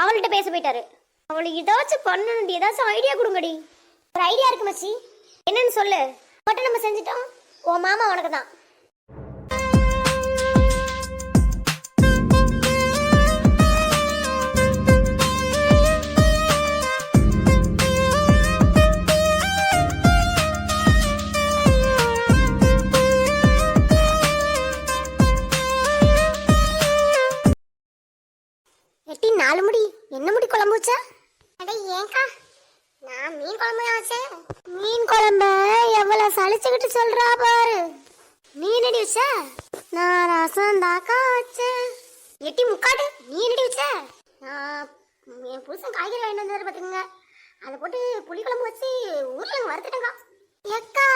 அவள்கிட்ட பேச போயிட்டாரு. அவளுக்கு ஏதாச்சும் பண்ணணும்டி, ஏதாச்சும் ஐடியா கொடுங்கடி. ஒரு ஐடியா இருக்கு மச்சி. என்னன்னு சொல்லு. மட்டும் நம்ம செஞ்சுட்டோம், உன் மாமா உனக்கு தான். எட்டி 4 முடி என்ன முடி குழம்பு வச்சா? அட ஏங்கா, நான் மீன் குழம்பு தான் வச்சேன். மீன் குழம்ப எவ்வளவு சலிச்சுக்கிட்டு சொல்றா பாரு. நீ என்னடி வச்ச? நான் ரசம் தாக்கா வச்சேன். எட்டி முக்காடு, நீ என்னடி வச்ச? நான் என் புருஷன் காய்கறி வாங்கிட்டு வந்தாரு பாத்துக்கங்க, அதை போட்டு புளி குழம்பு வச்சு ஊர்ல வறுத்துட்டேங்க. எக்கா,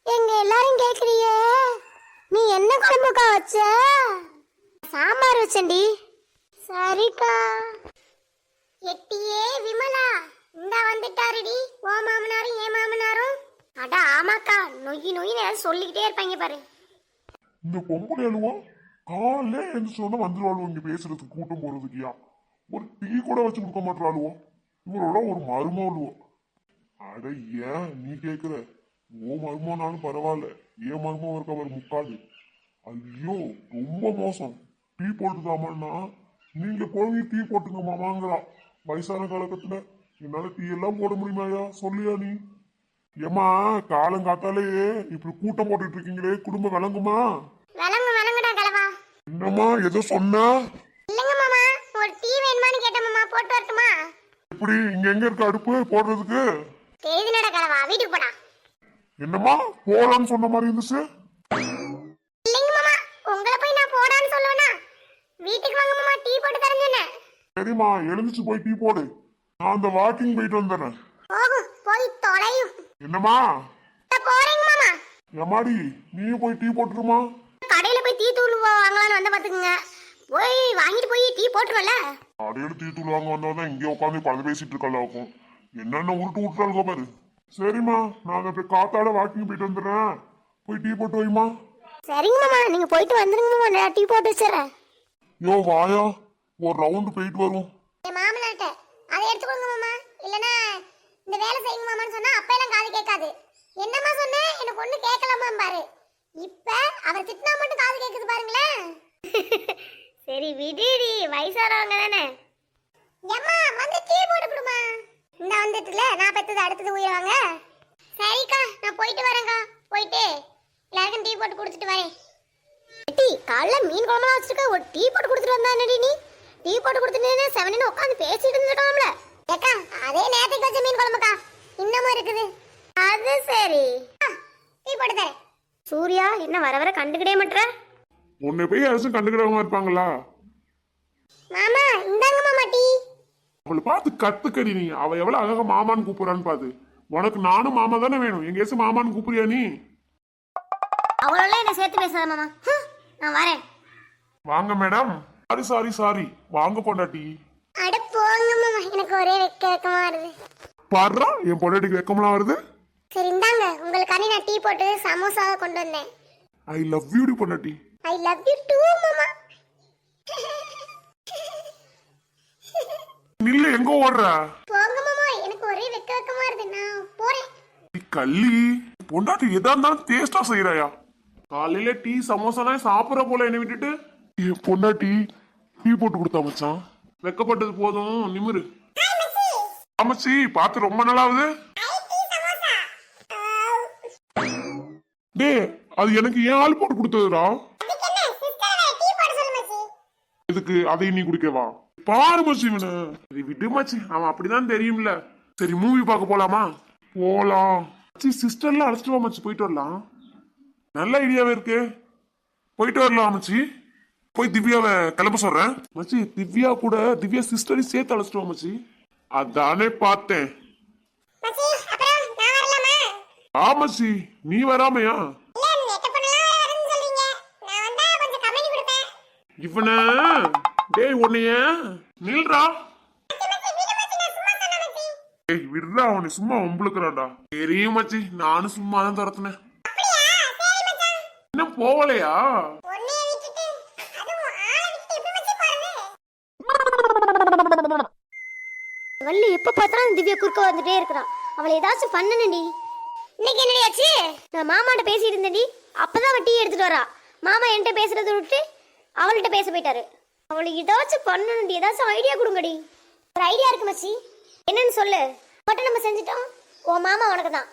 எங்க எல்லாரும் கேக்குறியே, நீ என்ன குழம்புக்கா வச்ச? சாம்பார் வச்சேன்டி. சரிக்கா. எட்டியே விமலா, இந்த வந்துட்டாருடி ஓ மாமனாரும் ஏ மாமனாரும். அட ஆமாக்கா, நொய்யி நொய்யின்னு ஏதாவது சொல்லிக்கிட்டே இருப்பாங்க பாரு. இந்த பொம்பளை அழுவா காலையில எந்த சொன்ன வந்துருவாளுவோ இங்க பேசுறதுக்கு, கூட்டம் போறதுக்குயா. ஒரு டீ கூட வச்சு கொடுக்க மாட்டாளுவோ. இவரோட ஒரு மருமோ அழுவோ. அட ஏன் நீ கேக்குற? ஓ மருமோனாலும் பரவாயில்ல, ஏன் மருமோ இருக்க அவர் முக்காடு. ஐயோ ரொம்ப மோசம். டீ போட்டுதாமன்னா நீங்க போய் டீ போட்டுங்க மாமாங்கிறா. வயசான காலகட்டத்துல என்னால டீ எல்லாம் போட முடியுமாயா? சொல்லியா நீ? ஏமா காலங்காத்தாலே இப்படி கூட்டம் போட்டுட்டு இருக்கீங்களே, குடும்பம் விளங்குமா? விளங்குடா கலவா. என்னம்மா ஏதோ சொன்னா? இல்லங்க மாமா, ஒரு டீ வேணுமான்னு கேட்டேன் மாமா, போட்டு வரட்டுமா? இப்படி இங்க எங்க இருக்க அடுப்பு போடுறதுக்கு? தெரியுதுடா கலவா, வீட்டுக்கு போடா. என்னம்மா போடான்னு சொன்ன மாதிரி இருந்துச்சு. இல்லங்க மாமா, உங்களை போய் நான் போடான்னு சொல்லுவேனா? வீட்டுக்கு வாங்க மாமா, டீ போட்டு தரேன்னு. சரிம்மா எழுந்துச்சு போய் டீ போடு, நான் அந்த வாக்கிங் போயிட்டு வந்துடுறேன். போய் தொலையும். என்னம்மா போறேங்க மாமா. எம்மாடி நீயும் போய் டீ போட்டுருமா? கடையில போய் டீ தூள் வாங்கலாம்னு வந்த பாத்துக்குங்க, போய் வாங்கிட்டு போய் டீ போட்டுருவல. கடையில டீ தூள் வாங்க வந்தவதான் இங்கே உட்காந்து பழம் பேசிட்டு இருக்கல இருக்கும். என்னென்ன உருட்டு விட்டுறாளுக்கோ பாரு. சரிம்மா நான் போய் காத்தாட வாக்கிங் போயிட்டு வந்துடுறேன், போய் டீ போட்டு வைமா. சரிங்க மாமா, நீங்க போயிட்டு வந்துருங்க மாமா, நான் டீ போட்டு வச்சிடறேன். யோ வாயா, ஒரு ரவுண்டு போயிட்டு வரும். என் மாமனாட்ட அதை எடுத்துக்கோங்க மாமா, இல்லனா இந்த வேலை செய்யுங்க மாமான்னு சொன்னா அப்ப எல்லாம் காது கேட்காது. என்னம்மா சொன்னேன், எனக்கு ஒண்ணு கேட்கலாமா பாரு. இப்ப அவர் திட்டினா மட்டும் காது கேக்குது பாருங்களேன். சரி விடுடி, வயசானவங்க தானே. ஏம்மா வந்து டீ போட்டு கொடுமா. இந்த வந்துட்டுல நான் பெத்தது அடுத்தது உயிரவாங்க. சரிக்கா, நான் போயிட்டு வரேன்க்கா. போயிட்டு எல்லாருக்கும் டீ போட்டு கொடுத்துட்டு வரேன். டீ காலைல மீன் குழம்புலாம் வச்சிருக்க, ஒரு டீ போட்டு கொடுத்துட்டு வந்தானடி நீ. டீ போட்டு கொடுத்துட்டு செவனின்னு உட்காந்து பேசிட்டு இருந்துட்டோம்ல. ஏக்கா அதே நேரத்துக்கு வச்ச மீன் குழம்புக்கா இன்னமும் இருக்குது. அது சரி, டீ போட்டு தரேன். சூர்யா என்ன வர வர கண்டுக்கிட்டே மாட்டற? உன்னை போய் யாராச்சும் கண்டுக்கிறவங்க இருப்பாங்களா? மாமா இந்தாங்க மாமா டீ. அவளை பார்த்து கத்துக்கடி நீ. அவ எவ்வளவு அழகா மாமான்னு கூப்பிடுறான்னு பாத்து. உனக்கு நானும் மாமா தானே வேணும், எங்கேயாச்சும் மாமான்னு கூப்பிடுறியா நீ? அவளோட என்ன சேர்த்து பேசாத மாமா. நான் வரேன். வாங்க மேடம். சாரி சாரி சாரி, வாங்க பொண்டாட்டி. அட போங்க மாமா, எனக்கு ஒரே வெக்கமா வருது. பாடுறா என் பொண்டாட்டிக்கு வெக்கம்லாம் வருது. சரி இந்தாங்க, உங்களுக்காண்டி நான் டீ போட்டு சமோசாவை கொண்டு வந்தேன். ஐ லவ் யூ டி பொண்டாட்டி. ஐ லவ் யூ டூ மாமா. நில்ல, எங்க ஓடுற? போங்க மாமா, எனக்கு ஒரே வெக்கமா வருது, நான் போறேன். கள்ளி பொண்டாட்டி எதா இருந்தாலும் டேஸ்டா செய்யறாயா? காலையில டீ சமோசாலாம் சாப்பிடற போல என்ன விட்டுட்டு என் பொண்டாட்டி டீ போட்டு கொடுத்தா மச்சான். வெக்கப்பட்டது போதும், நிமிரு. ஆமாச்சி பார்த்து ரொம்ப நாளாவது. டே அது எனக்கு ஏன் ஆள் போட்டு கொடுத்ததுடா. இதுக்கு அதையும் நீ குடிக்கவா? பாரு மச்சி இவனை. சரி விடு மச்சி, அவன் அப்படிதான் தெரியும்ல. சரி மூவி பார்க்க போலாமா? போலாம். சிஸ்டர்லாம் அழைச்சிட்டு வா மச்சி, போயிட்டு வரலாம். நல்ல ஐடியாவே இருக்கு, போயிட்டு வரலாம் மச்சி. போய் திவ்யாவை கிளம்ப சொல்றேன் மச்சி. திவ்யா கூட திவ்யா சிஸ்டரையும் சேர்த்து அழைச்சிட்டு வா மச்சி. அதானே பார்த்தேன். ஆமாச்சி நீ வராமையா? இவன டேய் உன்னைய நில்றா. டேய் விடுறா, அவனை சும்மா உம்பளுக்குறான்டா. தெரியும் மச்சி, நானும் சும்மா தான் துரத்துனேன். இன்னும் போகலையா? எப்ப பார்த்தாலும் திவ்யா குறுக்க வந்துட்டே இருக்கிறான். அவளை ஏதாச்சும் பண்ணணும்டி. இன்னைக்கு என்னடி ஆச்சு? நான் மாமாட்ட பேசிட்டு இருந்தேன்டி. அப்பதான் அவ டீ எடுத்துட்டு வரா. மாமா என்கிட்ட பேசுறதை விட்டு அவள்கிட்ட பேச போயிட்டாரு. அவளுக்கு ஏதாச்சும் பண்ணணும்டி. ஏதாச்சும் ஐடியா கொடுங்கடி. ஒரு ஐடியா இருக்கு மச்சி. என்னன்னு சொல்லு. மட்டும் நம்ம செஞ்சுட்டோம். உன் மாமா உனக்கு தான்.